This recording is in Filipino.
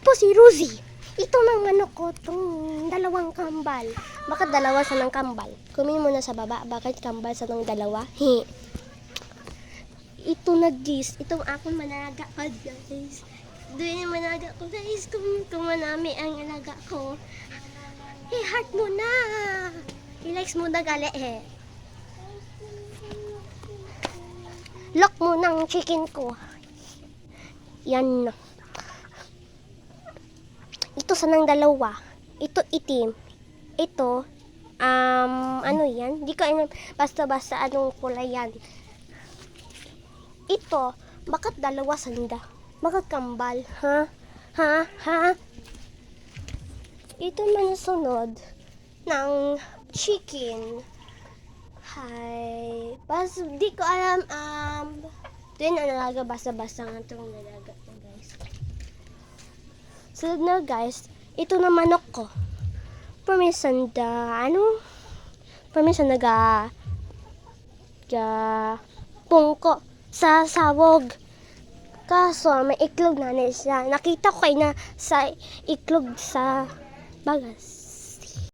po si Rosie. Ito ng manok ko, itong dalawang kambal. Bakit dalawa sa ng kambal? Kumin mo na sa baba, bakit kambal sa ng dalawa? Ito na guys, itong akong manalaga ko guys. Doon yung manalaga ko guys, kung manami ang alaga ko. Heart mo na! I-likes mo na gali Lock mo ng chicken ko. Yan na. Ito sa nang dalawa. Ito itim. Ito, ano yan? Di ko alam. Basta-basta anong kulay yan. Ito, bakit dalawa sanda? Bakit kambal? Ha? Ito man sunod ng chicken. Hi. Di ko alam, doon nalaga basta-basta nga itong nalaga ko, guys. Sunod na, guys, ito na manok ko. Permission pungko sa sawog. Kaso, may iklog na siya. Nakita ko kayo na sa iklog sa bagas.